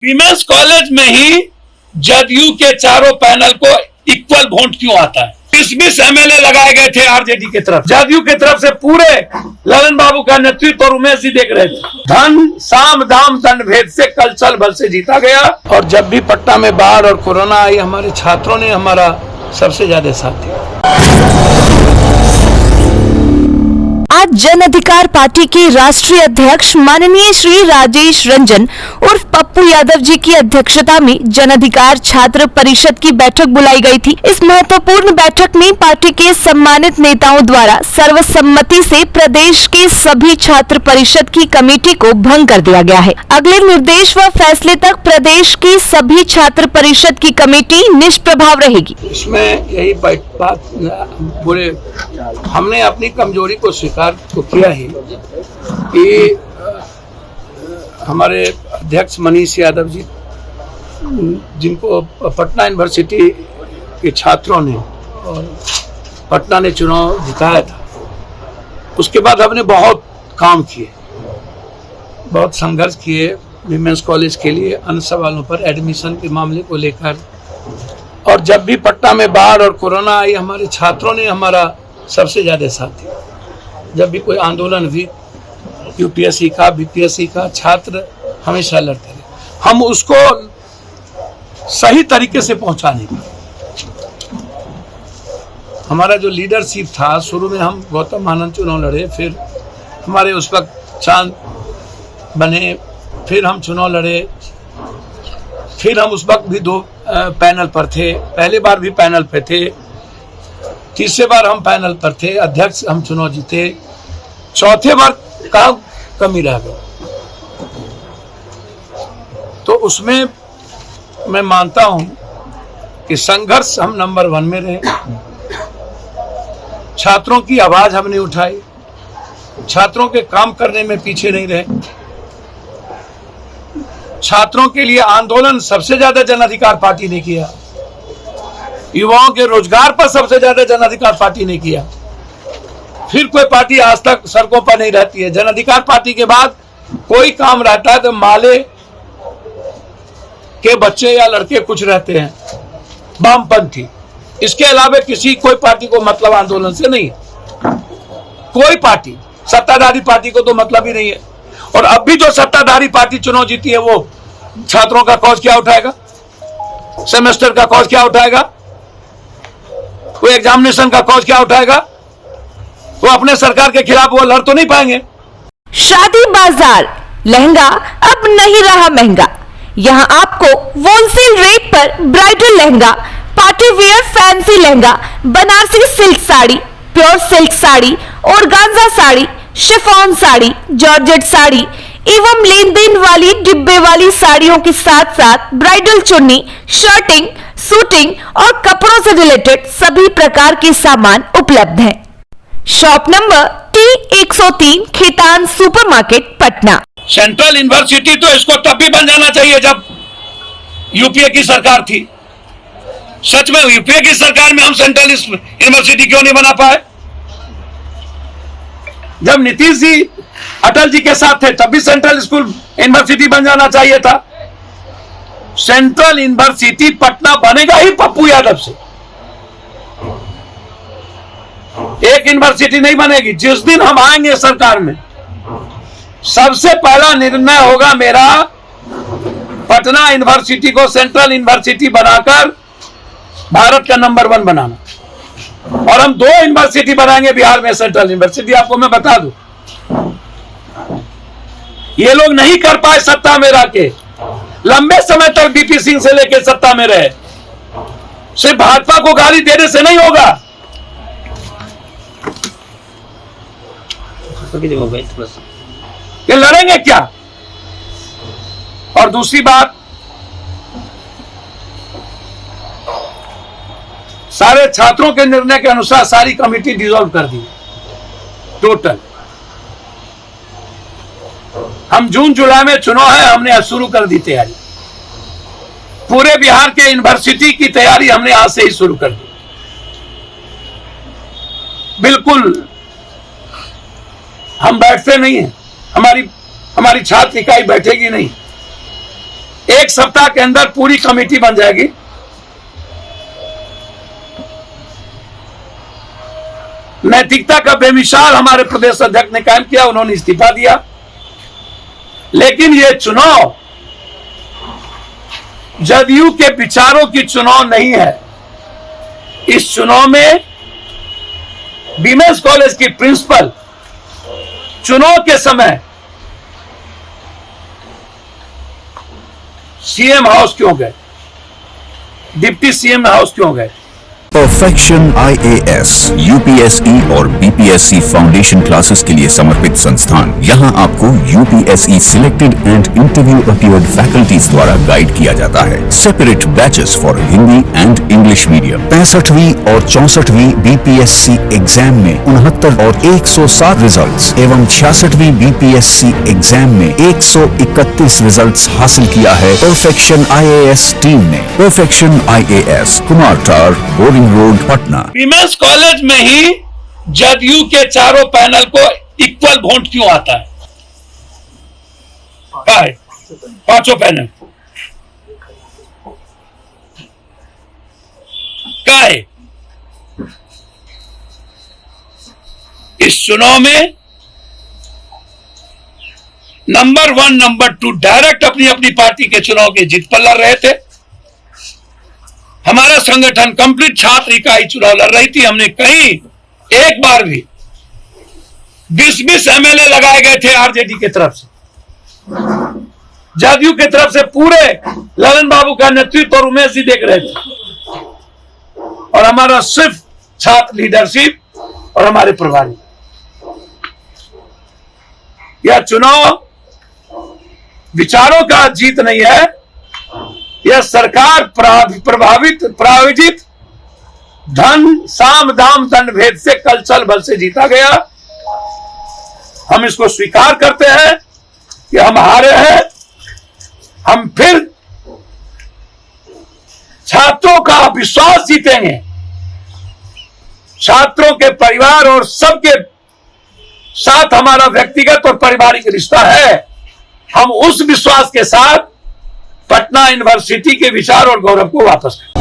Women's college में ही जदयू के चारों पैनल को इक्वल वोट क्यों आता है? 20 एमएलए लगाए गए थे आरजेडी की तरफ, जदयू की तरफ से पूरे ललन बाबू का नेतृत्व और उमेश जी देख रहे थे। धन साम दाम दंड भेद से कलचल बल से जीता गया। और जब भी पटना में बाढ़ और कोरोना आई, हमारे छात्रों ने हमारा सबसे ज्यादा साथ दिया। आज जन अधिकार पार्टी के राष्ट्रीय अध्यक्ष माननीय श्री राजेश रंजन उर्फ पप्पू यादव जी की अध्यक्षता में जन अधिकार छात्र परिषद की बैठक बुलाई गई थी। इस महत्वपूर्ण बैठक में पार्टी के सम्मानित नेताओं द्वारा सर्वसम्मति से प्रदेश के सभी छात्र परिषद की कमेटी को भंग कर दिया गया है। अगले निर्देश व फैसले तक प्रदेश की सभी छात्र परिषद की कमेटी निष्प्रभाव रहेगी। इसमें यही बात पूरे हमने अपनी कमजोरी को स्वीकार तो किया ही कि हमारे अध्यक्ष मनीष यादव जी, जिनको पटना यूनिवर्सिटी के छात्रों ने और पटना ने चुनाव जिताया था, उसके बाद हमने बहुत काम किए, बहुत संघर्ष किए वीमेंस कॉलेज के लिए, अन्य सवालों पर, एडमिशन के मामले को लेकर। और जब भी पटना में बाढ़ और कोरोना आई, हमारे छात्रों ने हमारा सबसे ज्यादा साथ दिया। जब भी कोई आंदोलन हुई, यूपीएससी का, बीपीएससी का, छात्र हमेशा लड़ते रहे। हम उसको सही तरीके से पहुंचाने का हमारा जो लीडरशिप था, शुरू में हम गौतम आनंद चुनाव लड़े, फिर हमारे उस वक्त चांद बने, फिर हम चुनाव लड़े, फिर हम उस वक्त भी 2 पैनल पर थे, पहली बार भी पैनल पे थे, तीसरे बार हम पैनल पर थे, अध्यक्ष हम चुनाव जीते, चौथे बार कहाँ कमी रह गई। तो उसमें मैं मानता हूं कि संघर्ष हम नंबर 1 में रहे। छात्रों की आवाज हमने उठाई, छात्रों के काम करने में पीछे नहीं रहे। छात्रों के लिए आंदोलन सबसे ज्यादा जन अधिकार पार्टी ने किया, युवाओं के रोजगार पर सबसे ज्यादा जन अधिकार पार्टी ने किया। फिर कोई पार्टी आज तक सड़कों पर नहीं रहती है। जन अधिकार पार्टी के बाद कोई काम रहता है तो माले के बच्चे या लड़के कुछ रहते हैं, वामपंथी। इसके अलावा किसी कोई पार्टी को मतलब आंदोलन से नहीं है। कोई पार्टी, सत्ताधारी पार्टी को तो मतलब ही नहीं है। और अब भी जो सत्ताधारी पार्टी चुनाव जीती है, वो छात्रों का कॉज क्या उठाएगा? सेमेस्टर का कॉज क्या उठाएगा? वो एग्जामिनेशन का कॉज क्या उठाएगा? वो अपने सरकार के खिलाफ वो लड़ तो नहीं पाएंगे। शादी बाजार लहंगा अब नहीं रहा महंगा। यहाँ आपको होलसेल रेट पर bridal lehenga, party wear fancy lehenga, Banarasi silk sari, pure silk sari, organza sari, chiffon sari, georgette sari एवं लेन देन वाली डिब्बे वाली साड़ियों के साथ साथ ब्राइडल चुन्नी, शर्टिंग, सूटिंग और कपड़ों से रिलेटेड सभी प्रकार के सामान उपलब्ध हैं। Shop number T103 Khetan supermarket Patna. Central university तो इसको तब भी बन जाना चाहिए जब यूपीए की सरकार थी। सच में यूपीए की सरकार में हम सेंट्रल यूनिवर्सिटी क्यों नहीं बना पाए? जब नीतीश जी अटल जी के साथ थे तब भी सेंट्रल स्कूल यूनिवर्सिटी बन जाना चाहिए था। सेंट्रल यूनिवर्सिटी पटना बनेगा ही पप्पू यादव से। एक यूनिवर्सिटी नहीं बनेगी। जिस दिन हम आएंगे सरकार में, सबसे पहला निर्णय होगा मेरा पटना यूनिवर्सिटी को सेंट्रल यूनिवर्सिटी बनाकर भारत का नंबर 1 बनाना। और हम 2 यूनिवर्सिटी बनाएंगे बिहार में, सेंट्रल यूनिवर्सिटी। आपको मैं बता दूं, ये लोग नहीं कर पाए सत्ता में रह के। लंबे समय तक डीपी सिंह से लेकर सत्ता में रहे। सिर्फ भाजपा को गाली देने से नहीं होगा। ये लड़ेंगे क्या? और दूसरी बात, सारे छात्रों के निर्णय के अनुसार सारी कमेटी डिसॉल्व कर दी टोटल। हम जून जुलाई में चुनाव है, हमने आज शुरू कर दी तैयारी। पूरे बिहार के यूनिवर्सिटी की तैयारी हमने आज से ही शुरू कर दी। बिल्कुल हम बैठते नहीं हैं, हमारी छात्र इकाई बैठेगी नहीं। एक सप्ताह के अंदर पूरी कमेटी बन जाएगी। नैतिकता का बेमिसाल हमारे प्रदेश अध्यक्ष ने कायम किया, उन्होंने इस्तीफा दिया। लेकिन ये चुनाव जदयू के विचारों की चुनाव नहीं है। इस चुनाव में वीमेंस कॉलेज की प्रिंसिपल चुनाव के समय सीएम हाउस क्यों गए, डिप्टी सीएम हाउस क्यों गए? परफेक्शन IAS, UPSE और BPSC फाउंडेशन क्लासेस के लिए समर्पित संस्थान। यहाँ आपको UPSE selected and interview appeared faculties द्वारा गाइड किया जाता है। Separate batches for Hindi and English medium. 65वीं और 64वीं BPSC एग्जाम में 69 और 107 रिजल्ट्स एवं 66वीं BPSC एग्जाम में 131 रिजल्ट्स हासिल किया है परफेक्शन IAS टीम ने। परफेक्शन IAS, कुमार टार, boring road, Patna. Women's college में ही जदयू के चारों पैनल को इक्वल वोट क्यों आता है? पांचों पैनल का है? इस चुनाव में नंबर 1, नंबर 2 डायरेक्ट अपनी अपनी पार्टी के चुनाव के जीत पर लड़ रहे थे। हमारा संगठन कंप्लीट छात्र इकाई चुनाव लड़ रही थी। हमने कहीं एक बार भी 20-20 MLA लगाए गए थे आरजेडी की तरफ से, जदयू की तरफ से पूरे ललन बाबू का नेतृत्व और उमेश जी देख रहे थे, और हमारा सिर्फ छात्र लीडरशिप और हमारे प्रभारी। यह चुनाव विचारों का जीत नहीं है, यह सरकार प्रायोजित धन साम दाम दंड भेद से कल चल बल से जीता गया। हम इसको स्वीकार करते हैं कि हम हारे हैं। हम फिर छात्रों का विश्वास जीतेंगे। छात्रों के परिवार और सबके साथ हमारा व्यक्तिगत और पारिवारिक रिश्ता है। हम उस विश्वास के साथ पटना यूनिवर्सिटी के विचार और गौरव को वापस करें।